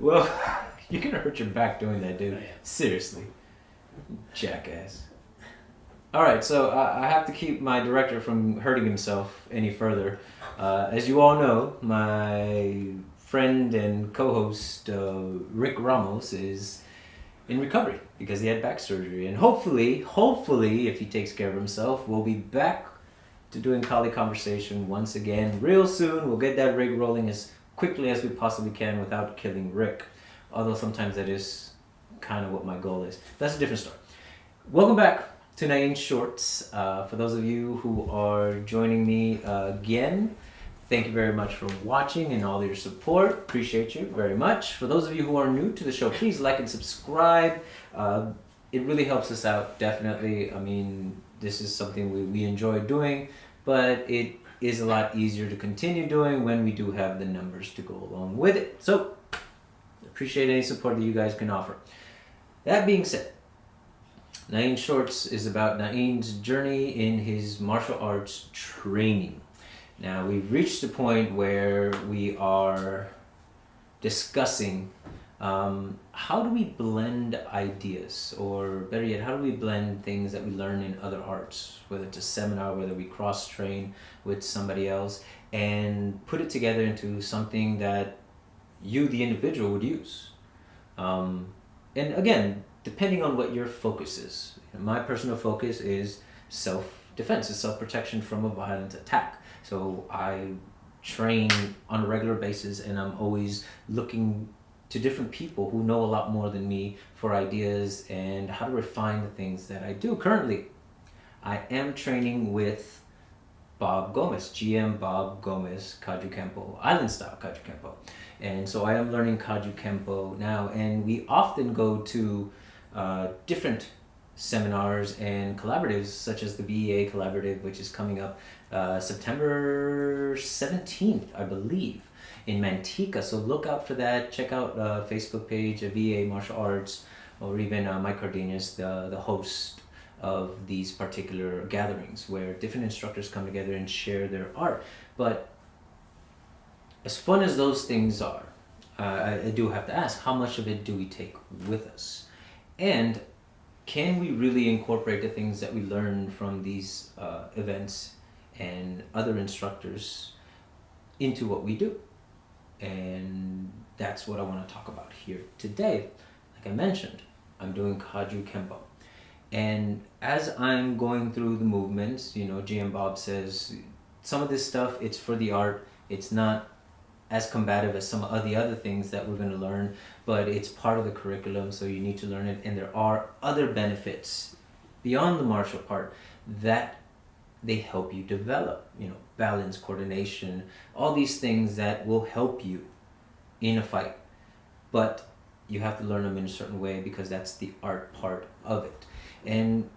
Well, you're gonna hurt your back doing that, dude. I am. Seriously. Jackass. Alright, so I have to keep my director from hurting himself any further. As you all know, my friend and co-host Rick Ramos is in recovery because he had back surgery. And hopefully, if he takes care of himself, we'll be back to doing Konversation once again real soon. We'll get that rig rolling as quickly as we possibly can without killing Rick. Although sometimes that is kind of what my goal is. That's a different story. Welcome back to Nain Shorts. For those of you who are joining me again, thank you very much for watching and all your support. Appreciate you very much. For those of you who are new to the show, please like and subscribe. It really helps us out, definitely. I mean, this is something we enjoy doing, but it is a lot easier to continue doing when we do have the numbers to go along with it. So, appreciate any support that you guys can offer. That being said, Nain Shorts is about Nain's journey in his martial arts training. Now, we've reached a point where we are discussing how do we blend ideas, or better yet, how do we blend things that we learn in other arts, whether it's a seminar, whether we cross-train with somebody else, and put it together into something that you, the individual, would use. And again, depending on what your focus is. My personal focus is self-defense, is self-protection from a violent attack. So I train on a regular basis, and I'm always looking to different people who know a lot more than me for ideas and how to refine the things that I do. Currently, I am training with Bob Gomez, GM Bob Gomez, Kaju Kempo, Island Style Kaju Kempo. And so I am learning Kaju Kempo now, and we often go to different seminars and collaboratives, such as the VEA Collaborative, which is coming up September 17th, I believe, in Manteca. So look out for that. Check out Facebook page of VEA Martial Arts, or even Mike Cardenas, the host of these particular gatherings, where different instructors come together and share their art. But as fun as those things are, I do have to ask, how much of it do we take with us? And can we really incorporate the things that we learn from these events and other instructors into what we do? And that's what I want to talk about here today. Like I mentioned, I'm doing Kaju Kempo. And as I'm going through the movements, you know, GM Bob says, some of this stuff, it's for the art. It's not as combative as some of the other things that we're going to learn, but it's part of the curriculum, so you need to learn it. And there are other benefits beyond the martial part that they help you develop, you know, balance, coordination, all these things that will help you in a fight. But you have to learn them in a certain way, because that's the art part of it. And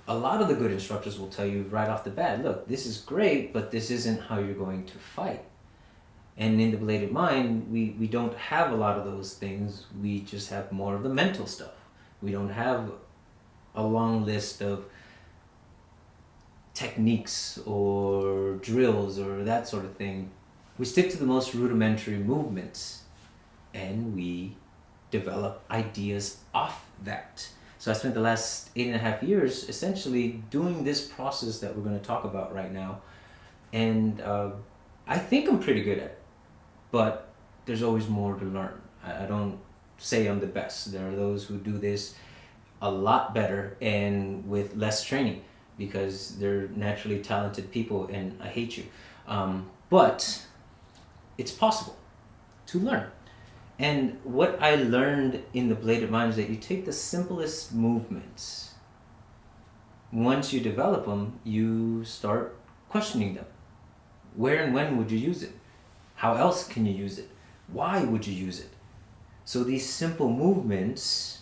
a lot of the good instructors will tell you right off the bat, look, this is great, but this isn't how you're going to fight. And in the Bladed Mind, we don't have a lot of those things. We just have more of the mental stuff. We don't have a long list of techniques or drills or that sort of thing. We stick to the most rudimentary movements, and we develop ideas off that. So I spent the last 8.5 years essentially doing this process that we're going to talk about right now. And I think I'm pretty good at it. But there's always more to learn. I don't say I'm the best. There are those who do this a lot better and with less training, because they're naturally talented people, and I hate you. But it's possible to learn. And what I learned in the Bladed Mind is that you take the simplest movements. Once you develop them, you start questioning them. Where and when would you use it? How else can you use it? Why would you use it? So these simple movements,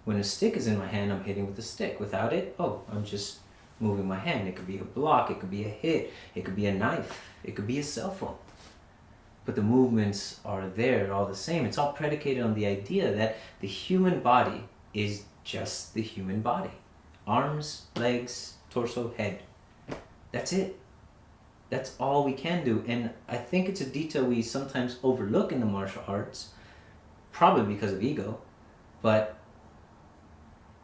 when a stick is in my hand, I'm hitting with a stick. Without it, I'm just moving my hand. It could be a block, it could be a hit, it could be a knife, it could be a cell phone. But the movements are there all the same. It's all predicated on the idea that the human body is just the human body. Arms, legs, torso, head. That's it. That's all we can do. And I think it's a detail we sometimes overlook in the martial arts, probably because of ego, but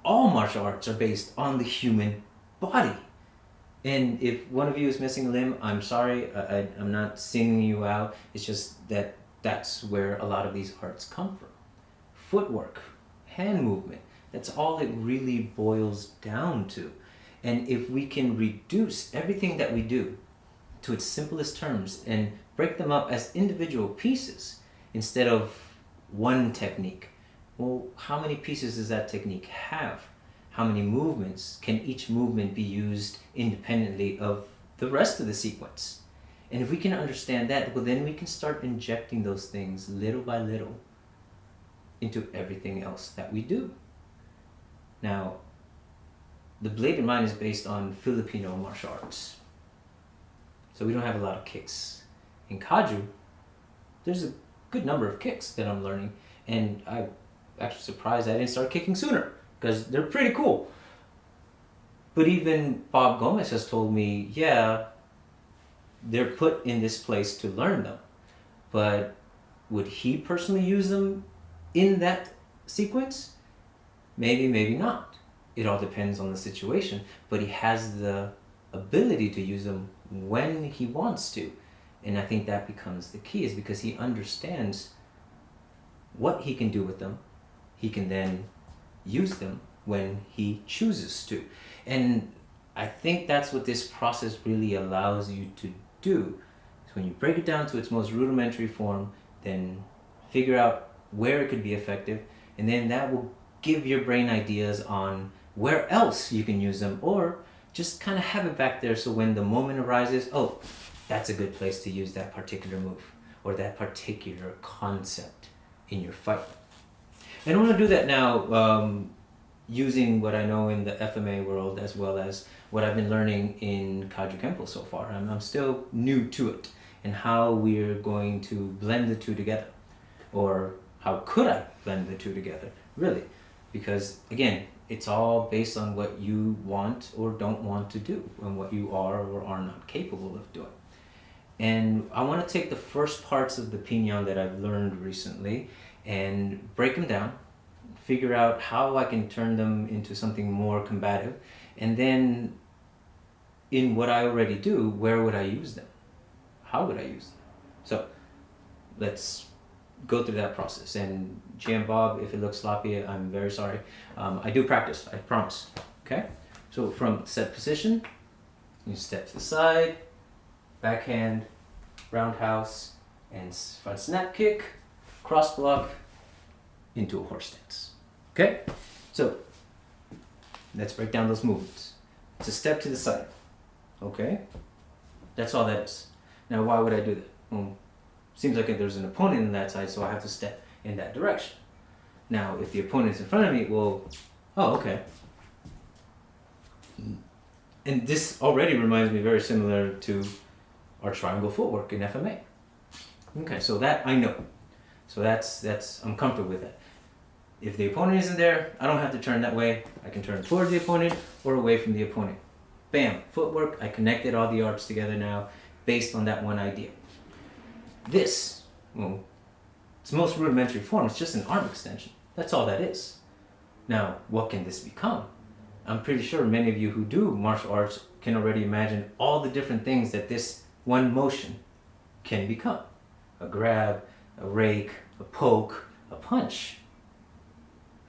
all martial arts are based on the human body. And if one of you is missing a limb, I'm sorry, I'm not singling you out. It's just that that's where a lot of these arts come from. Footwork, hand movement, that's all it really boils down to. And if we can reduce everything that we do to its simplest terms and break them up as individual pieces instead of one technique, well, how many pieces does that technique have? How many movements can each movement be used independently of the rest of the sequence? And if we can understand that, well, then we can start injecting those things little by little into everything else that we do. Now, the Bladed Mind is based on Filipino martial arts. So we don't have a lot of kicks. In Kaju, there's a good number of kicks that I'm learning, and I'm actually surprised I didn't start kicking sooner, because they're pretty cool. But even Bob Gomez has told me, yeah, they're put in this place to learn them. But would he personally use them in that sequence? Maybe, maybe not. It all depends on the situation. But he has the ability to use them when he wants to. And I think that becomes the key, is because he understands what he can do with them. He can then use them when he chooses to. And I think that's what this process really allows you to do. So when you break it down to its most rudimentary form, then figure out where it could be effective, and then that will give your brain ideas on where else you can use them, or just kind of have it back there so when the moment arises, oh, that's a good place to use that particular move or that particular concept in your fight. And I want to do that now using what I know in the FMA world as well as what I've been learning in Kaju Kempo so far. I'm still new to it, and how we're going to blend the two together, or how could I blend the two together, really? Because again, it's all based on what you want or don't want to do, and what you are or are not capable of doing. And I want to take the first parts of the pinyon that I've learned recently and break them down, figure out how I can turn them into something more combative, and then in what I already do, where would I use them? How would I use them? So let's go through that process. And GM Bob, if it looks sloppy, I'm very sorry. I do practice, I promise. Okay? So from set position, you step to the side, backhand, roundhouse, and front snap kick, cross block, into a horse stance. Okay? So let's break down those movements. It's a step to the side. Okay? That's all that is. Now, why would I do that? Well, seems like there's an opponent in that side, so I have to step in that direction. Now, if the opponent's in front of me, well, oh, okay. And this already reminds me very similar to our triangle footwork in FMA. Okay, so that I know. So that's I'm comfortable with that. If the opponent isn't there, I don't have to turn that way. I can turn towards the opponent or away from the opponent. Bam, footwork. I connected all the arts together now based on that one idea. This, well, its most rudimentary form, it's just an arm extension. That's all that is. Now, what can this become? I'm pretty sure many of you who do martial arts can already imagine all the different things that this one motion can become. A grab, a rake, a poke, a punch,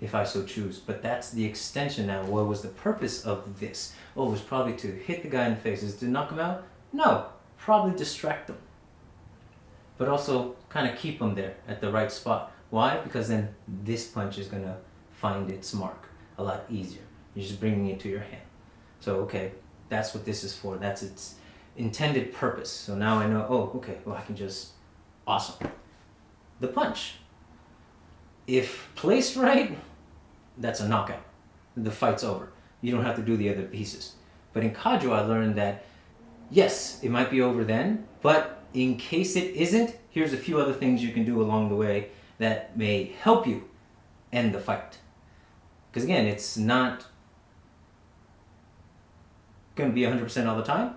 if I so choose. But that's the extension now. What was the purpose of this? Oh, it was probably to hit the guy in the face. Is it to knock him out? No, probably distract them. But also kind of keep them there at the right spot. Why? Because then this punch is going to find its mark a lot easier. You're just bringing it to your hand. So, okay, that's what this is for. That's its intended purpose. So now I know, oh, okay, well, I can just, awesome. The punch. If placed right, that's a knockout. The fight's over. You don't have to do the other pieces. But in Kaju, I learned that, yes, it might be over then, but in case it isn't, here's a few other things you can do along the way that may help you end the fight. Because again, it's not going to be 100% all the time,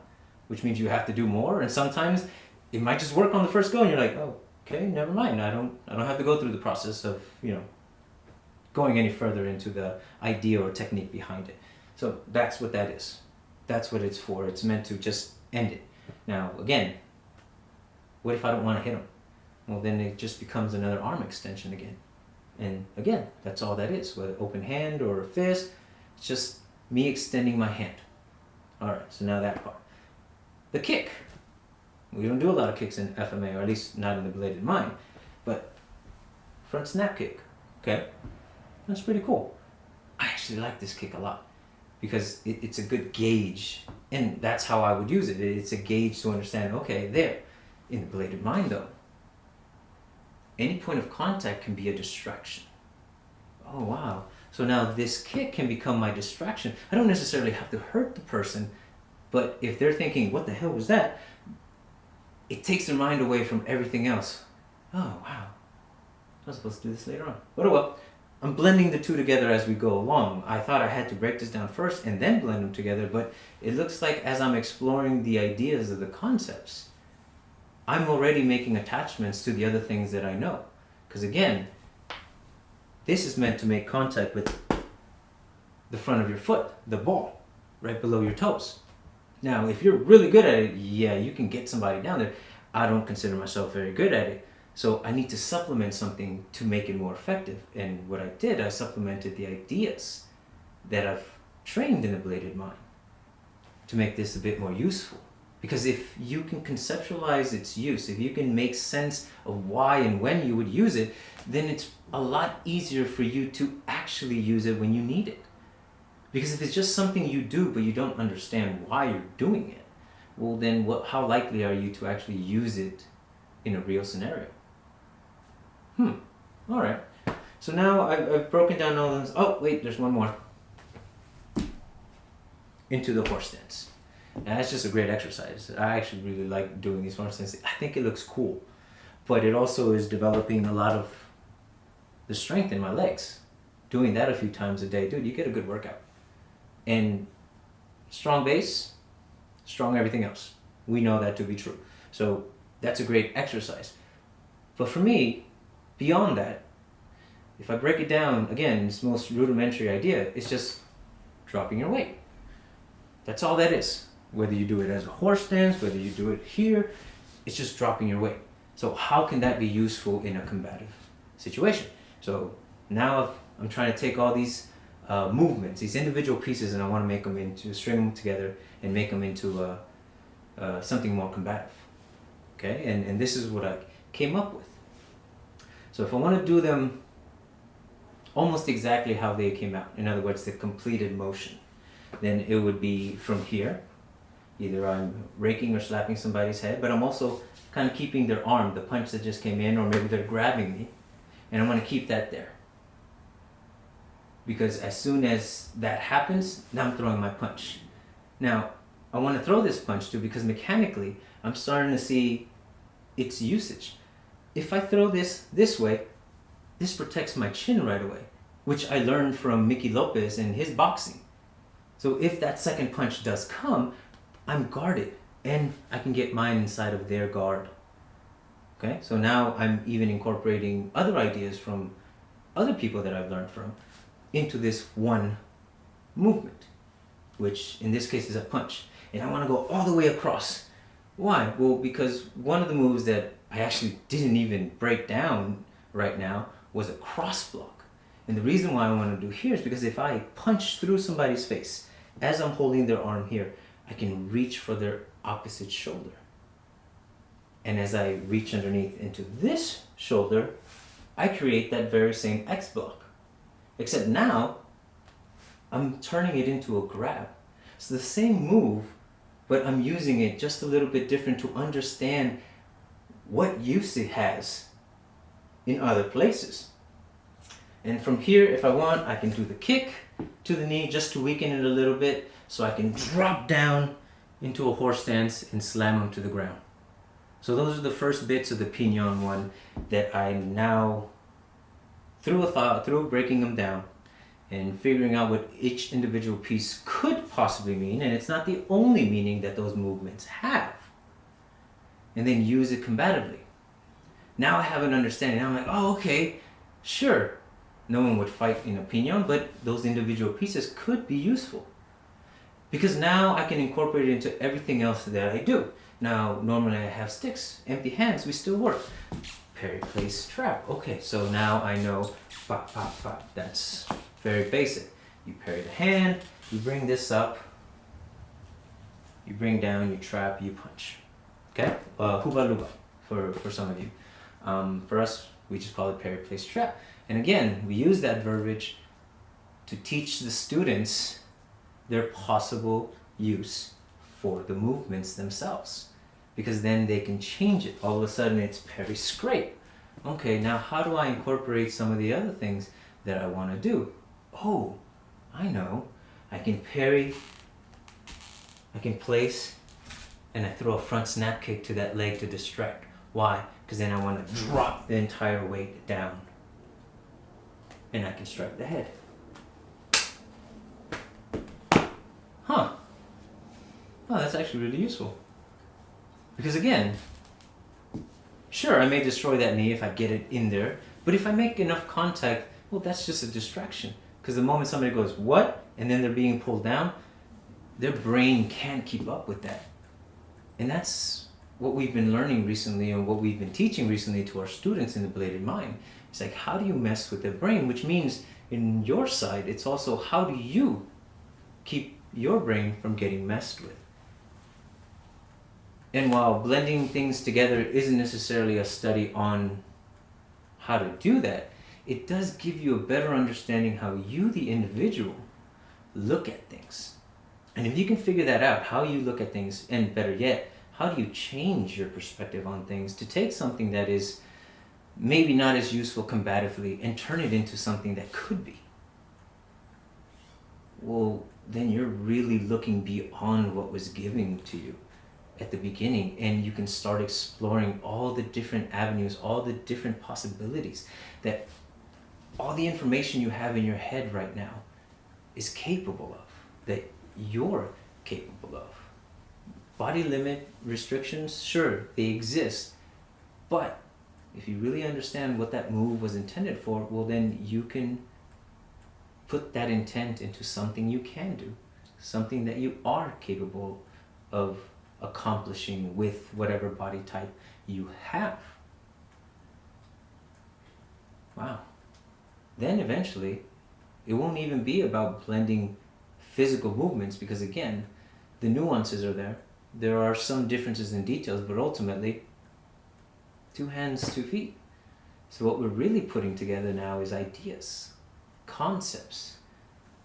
which means you have to do more. And sometimes it might just work on the first go, and you're like, oh, okay, never mind. I don't have to go through the process of going any further into the idea or technique behind it. So that's what that is. That's what it's for. It's meant to just end it. Now, again, what if I don't want to hit him? Well, then it just becomes another arm extension again. And again, that's all that is, whether open hand or a fist, it's just me extending my hand. All right, so now that part. The kick. We don't do a lot of kicks in FMA, or at least not in the bladed mind, but front snap kick, okay? That's pretty cool. I actually like this kick a lot because it's a good gauge, and that's how I would use it. It's a gauge to understand, okay, there. In the bladed mind though, any point of contact can be a distraction. Oh wow. So now this kick can become my distraction. I don't necessarily have to hurt the person, but if they're thinking, what the hell was that? It takes their mind away from everything else. Oh wow. I was supposed to do this later on. But oh well. I'm blending the two together as we go along. I thought I had to break this down first and then blend them together, but it looks like as I'm exploring the ideas of the concepts, I'm already making attachments to the other things that I know. Because again, this is meant to make contact with the front of your foot, the ball, right below your toes. Now, if you're really good at it, yeah, you can get somebody down there. I don't consider myself very good at it. So I need to supplement something to make it more effective. And what I did, I supplemented the ideas that I've trained in the bladed mind to make this a bit more useful. Because if you can conceptualize its use, if you can make sense of why and when you would use it, then it's a lot easier for you to actually use it when you need it. Because if it's just something you do but you don't understand why you're doing it, well then how likely are you to actually use it in a real scenario? All right. So now I've broken down all those. Oh, wait, there's one more. Into the horse stance. And that's just a great exercise. I actually really like doing these horse stances. I think it looks cool. But it also is developing a lot of the strength in my legs. Doing that a few times a day, dude, you get a good workout. And strong base, strong everything else. We know that to be true. So that's a great exercise. But for me, beyond that, if I break it down, again, its most rudimentary idea, it's just dropping your weight. That's all that is. Whether you do it as a horse stance, whether you do it here, it's just dropping your weight. So how can that be useful in a combative situation? So now I'm trying to take all these movements, these individual pieces, and I want to make them string them together and make them into something more combative. Okay, and this is what I came up with. So if I want to do them almost exactly how they came out, in other words, the completed motion, then it would be from here. Either I'm raking or slapping somebody's head, but I'm also kind of keeping their arm, the punch that just came in, or maybe they're grabbing me, and I want to keep that there. Because as soon as that happens, now I'm throwing my punch. Now, I want to throw this punch too because mechanically, I'm starting to see its usage. If I throw this way, this protects my chin right away, which I learned from Mickey Lopez in his boxing. So if that second punch does come, I'm guarded and I can get mine inside of their guard. Okay, so now I'm even incorporating other ideas from other people that I've learned from into this one movement, which in this case is a punch. And I want to go all the way across. Why? Well, because one of the moves that I actually didn't even break down right now was a cross block. And the reason why I want to do here is because if I punch through somebody's face, as I'm holding their arm here, I can reach for their opposite shoulder. And as I reach underneath into this shoulder, I create that very same X block. Except now, I'm turning it into a grab. It's the same move, but I'm using it just a little bit different to understand what use it has in other places. And from here, if I want, I can do the kick to the knee just to weaken it a little bit so I can drop down into a horse stance and slam them to the ground. So those are the first bits of the Pignon one that I now, through breaking them down, and figuring out what each individual piece could possibly mean, and it's not the only meaning that those movements have, and then use it combatively. Now I have an understanding. I'm like, oh, okay, sure. No one would fight in a pinon, but those individual pieces could be useful. Because now I can incorporate it into everything else that I do. Now, normally I have sticks, empty hands, we still work. Parry, place, trap. Okay, so now I know, pop, pop, pop. That's very basic. You parry the hand, you bring this up, you bring down, you trap, you punch. Okay? Huba luba for some of you. For us, we just call it parry, place, trap. And again, we use that verbiage to teach the students their possible use for the movements themselves. Because then they can change it. All of a sudden it's parry, scrape. Okay, now how do I incorporate some of the other things that I want to do? Oh, I know. I can parry, I can place, and I throw a front snap kick to that leg to distract. Why? Because then I want to drop the entire weight down. And I can strike the head. Huh. Oh, that's actually really useful. Because again, sure, I may destroy that knee if I get it in there, but if I make enough contact, well, that's just a distraction. Because the moment somebody goes, what? And then they're being pulled down, their brain can't keep up with that. And that's what we've been learning recently and what we've been teaching recently to our students in the Bladed Mind. It's like, how do you mess with their brain? Which means in your side, it's also how do you keep your brain from getting messed with? And while blending things together isn't necessarily a study on how to do that, it does give you a better understanding how you, the individual, look at things. And if you can figure that out, how you look at things, and better yet, how do you change your perspective on things to take something that is maybe not as useful combatively and turn it into something that could be? Well, then you're really looking beyond what was given to you at the beginning, and you can start exploring all the different avenues, all the different possibilities that all the information you have in your head right now is capable of, that you're capable of. Body limit restrictions, sure, they exist, but if you really understand what that move was intended for, well, then you can put that intent into something you can do, something that you are capable of accomplishing with whatever body type you have. Wow. Then eventually, it won't even be about blending physical movements, because again, the nuances are there. There are some differences in details, but ultimately, 2 hands, 2 feet. So what we're really putting together now is ideas, concepts,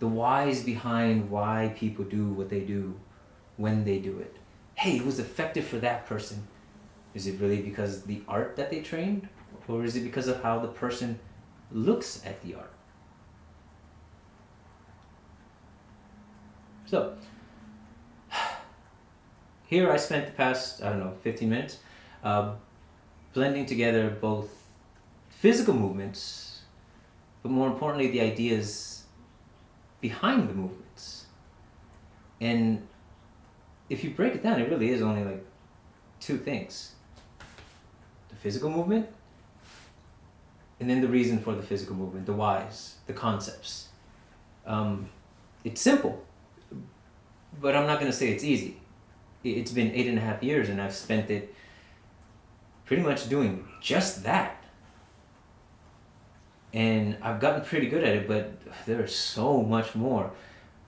the whys behind why people do what they do when they do it. Hey, it was effective for that person. Is it really because of the art that they trained? Or is it because of how the person looks at the art? So, here I spent the past, 15 minutes blending together both physical movements, but more importantly, the ideas behind the movements. And if you break it down, it really is only like 2 things. The physical movement, and then the reason for the physical movement, the whys, the concepts. It's simple, but I'm not going to say it's easy. It's been 8.5 years and I've spent it pretty much doing just that. And I've gotten pretty good at it, but there's so much more.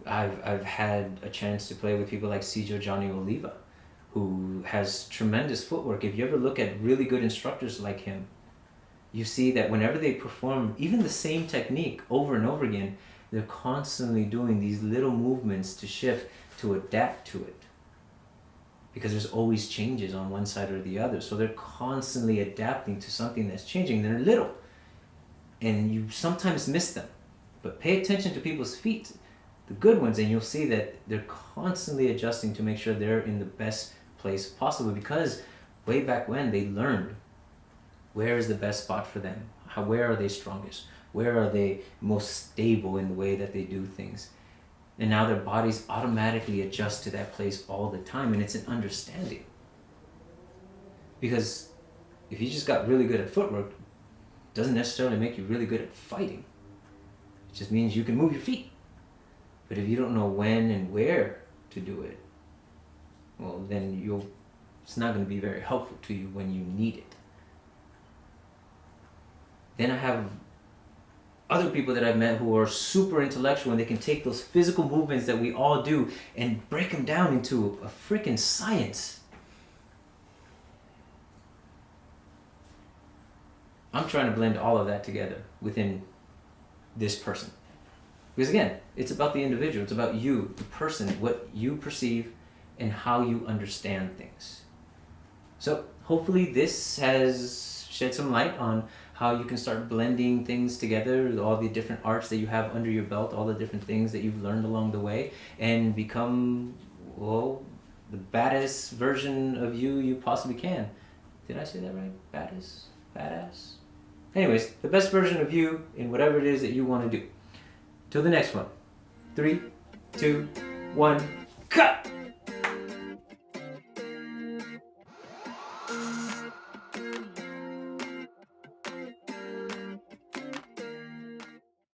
I've had a chance to play with people like Sijo Johnny Oliva, who has tremendous footwork. If you ever look at really good instructors like him, you see that whenever they perform even the same technique over and over again, they're constantly doing these little movements to shift, to adapt to it. Because there's always changes on one side or the other. So they're constantly adapting to something that's changing. They're little. And you sometimes miss them. But pay attention to people's feet, the good ones, and you'll see that they're constantly adjusting to make sure they're in the best place possible, because way back when they learned where is the best spot for them, where are they strongest, Where are they most stable in the way that they do things? And now their bodies automatically adjust to that place all the time, and it's an understanding. Because if you just got really good at footwork, doesn't necessarily make you really good at fighting. It just means you can move your feet. But if you don't know when and where to do it, well, then it's not going to be very helpful to you when you need it. Then I have other people that I've met who are super intellectual, and they can take those physical movements that we all do and break them down into a freaking science. I'm trying to blend all of that together within this person. Because again, it's about the individual. It's about you, the person, what you perceive and how you understand things. So hopefully this has shed some light on how you can start blending things together, all the different arts that you have under your belt, all the different things that you've learned along the way, and become, well, the baddest version of you possibly can. Did I say that right? Badass? Anyways, the best version of you in whatever it is that you want to do. Till the next one. 3, 2, 1, cut!